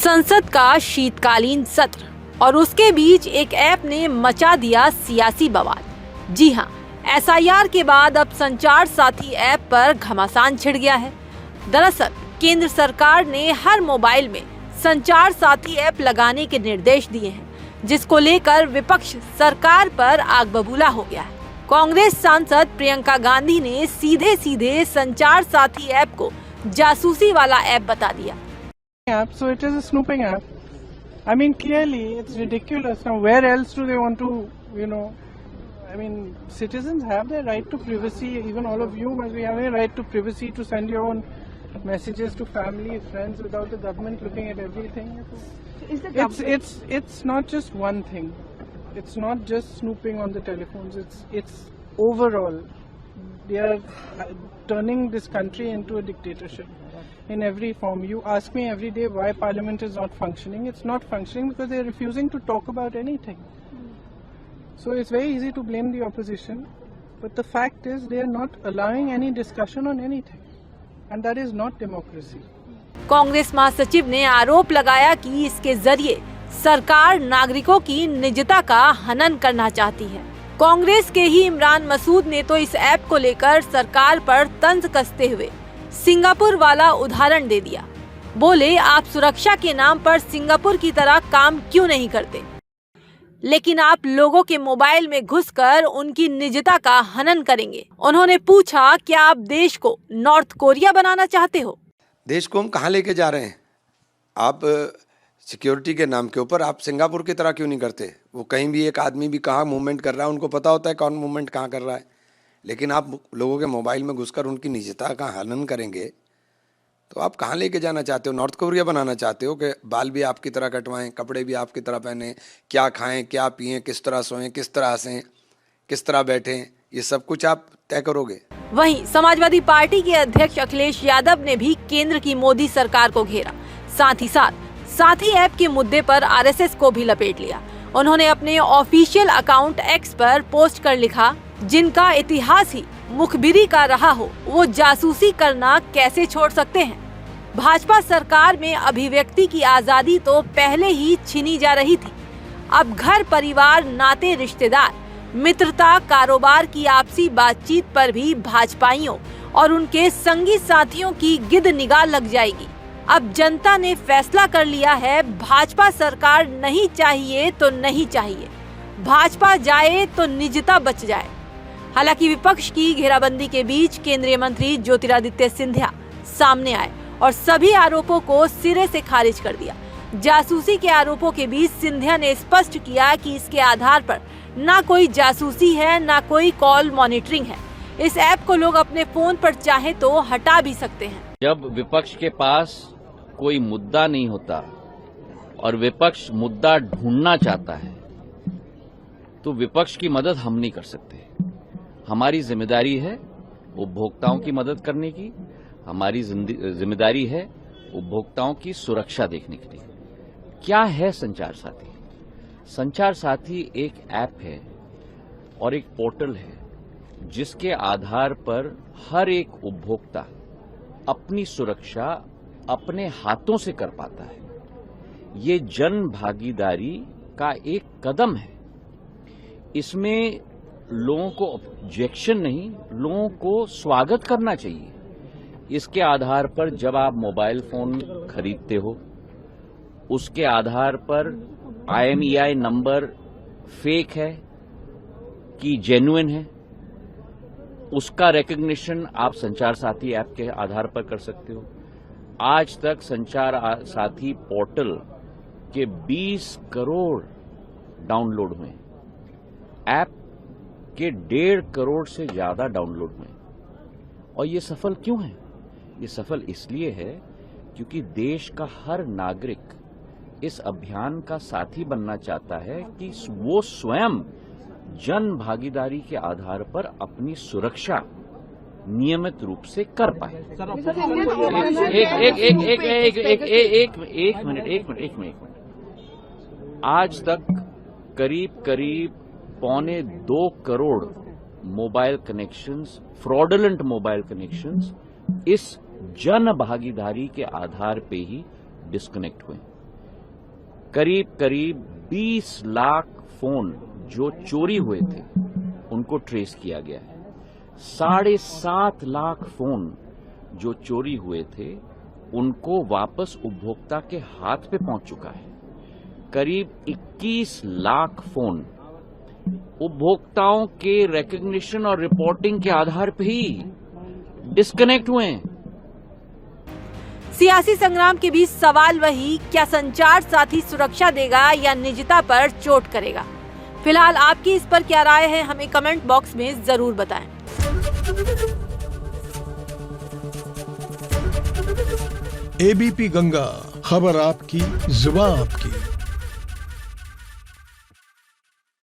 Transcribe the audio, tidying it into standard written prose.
संसद का शीतकालीन सत्र और उसके बीच एक ऐप ने मचा दिया सियासी बवाल। जी हां, एसआईआर के बाद अब संचार साथी ऐप पर घमासान छिड़ गया है। दरअसल केंद्र सरकार ने हर मोबाइल में संचार साथी ऐप लगाने के निर्देश दिए हैं, जिसको लेकर विपक्ष सरकार पर आग बबूला हो गया है। कांग्रेस सांसद प्रियंका गांधी ने सीधे सीधे संचार साथी ऐप को जासूसी वाला ऐप बता दिया। So it is a snooping app. I mean, clearly it's ridiculous. Now, where else do they want to, I mean, citizens have their right to privacy. Even all of you must be having a right to privacy to send your own messages to family, friends, without the government looking at everything. It's not just one thing. It's not just snooping on the telephones. It's overall. They are turning this country into a dictatorship in every form. You ask me every day why Parliament is not functioning. It's not functioning because they are refusing to talk about anything. So it's very easy to blame the opposition, but the fact is they are not allowing any discussion on anything, and that is not democracy. Congress महासचिव ने आरोप लगाया कि इसके जरिए सरकार नागरिकों की निजता का हनन करना चाहती है। कांग्रेस के ही इमरान मसूद ने तो इस ऐप को लेकर सरकार पर तंज कसते हुए सिंगापुर वाला उदाहरण दे दिया। बोले, आप सुरक्षा के नाम पर सिंगापुर की तरह काम क्यों नहीं करते, लेकिन आप लोगों के मोबाइल में घुसकर उनकी निजता का हनन करेंगे। उन्होंने पूछा, क्या आप देश को नॉर्थ कोरिया बनाना चाहते हो? देश को हम कहाँ लेके जा रहे हैं? आप सिक्योरिटी के नाम के ऊपर आप सिंगापुर की तरह क्यों नहीं करते? वो कहीं भी एक आदमी भी कहाँ मूवमेंट कर रहा है, उनको पता होता है कौन मूवमेंट कहाँ कर रहा है, लेकिन आप लोगों के मोबाइल में घुसकर उनकी निजता का हनन करेंगे तो आप कहाँ लेके जाना चाहते हो? नॉर्थ कोरिया बनाना चाहते हो कि बाल भी आपकी तरह कटवाएं, कपड़े भी आपकी तरह पहने, क्या खाएं, क्या पिएं, किस तरह सोएं, किस तरह हंसें, किस तरह बैठें, ये सब कुछ आप तय करोगे। वहीं समाजवादी पार्टी के अध्यक्ष अखिलेश यादव ने भी केंद्र की मोदी सरकार को घेरा। साथ ही साथ साथी ऐप के मुद्दे पर आरएसएस को भी लपेट लिया। उन्होंने अपने ऑफिशियल अकाउंट एक्स पर पोस्ट कर लिखा, जिनका इतिहास ही मुखबिरी का रहा हो, वो जासूसी करना कैसे छोड़ सकते हैं। भाजपा सरकार में अभिव्यक्ति की आजादी तो पहले ही छीनी जा रही थी। अब घर परिवार, नाते, रिश्तेदार, मित्रता, कारोबार की आपसी बातचीत पर भी भाजपाइयों और उनके संगी साथियों की गिद्ध निगाह लग जाएगी। अब जनता ने फैसला कर लिया है, भाजपा सरकार नहीं चाहिए तो नहीं चाहिए, भाजपा जाए तो निजता बच जाए। हालांकि विपक्ष की घेराबंदी के बीच केंद्रीय मंत्री ज्योतिरादित्य सिंधिया सामने आए और सभी आरोपों को सिरे से खारिज कर दिया। जासूसी के आरोपों के बीच सिंधिया ने स्पष्ट किया कि इसके आधार पर ना कोई जासूसी है, ना कोई कॉल मॉनिटरिंग है। इस ऐप को लोग अपने फोन पर चाहे तो हटा भी सकते हैं। जब विपक्ष के पास कोई मुद्दा नहीं होता और विपक्ष मुद्दा ढूंढना चाहता है तो विपक्ष की मदद हम नहीं कर सकते। हमारी जिम्मेदारी है उपभोक्ताओं की मदद करने की, हमारी जिम्मेदारी है उपभोक्ताओं की सुरक्षा देखने के लिए। क्या है संचार साथी? संचार साथी एक ऐप है और एक पोर्टल है जिसके आधार पर हर एक उपभोक्ता अपनी सुरक्षा अपने हाथों से कर पाता है। ये जन भागीदारी का एक कदम है। इसमें लोगों को ऑब्जेक्शन नहीं, लोगों को स्वागत करना चाहिए। इसके आधार पर जब आप मोबाइल फोन खरीदते हो, उसके आधार पर IMEI नंबर फेक है कि जेन्युइन है, उसका रिकग्निशन आप संचार साथी ऐप के आधार पर कर सकते हो। आज तक संचार साथी पोर्टल के 20 करोड़ डाउनलोड हुए, ऐप के 1.5 करोड़ से ज्यादा डाउनलोड हुए। और ये सफल क्यों है? ये सफल इसलिए है क्योंकि देश का हर नागरिक इस अभियान का साथी बनना चाहता है कि वो स्वयं जन भागीदारी के आधार पर अपनी सुरक्षा नियमित रूप से कर पाए। एक मिनट। आज तक करीब 2.25 crore mobile connections, fraudulent mobile connections इस जन भागीदारी के आधार पे ही डिस्कनेक्ट हुए। करीब करीब 20 लाख फोन जो चोरी हुए थे उनको ट्रेस किया गया है। 7.5 लाख फोन जो चोरी हुए थे उनको वापस उपभोक्ता के हाथ पे पहुंच चुका है। करीब 21 लाख फोन उपभोक्ताओं के रिकॉग्निशन और रिपोर्टिंग के आधार पर ही डिस्कनेक्ट हुए हैं। सियासी संग्राम के बीच सवाल वही, क्या संचार साथी सुरक्षा देगा या निजता पर चोट करेगा? फिलहाल आपकी इस पर क्या राय है, हमें कमेंट बॉक्स में जरूर बताएं। एबीपी गंगा, खबर आपकी, जुबान आपकी।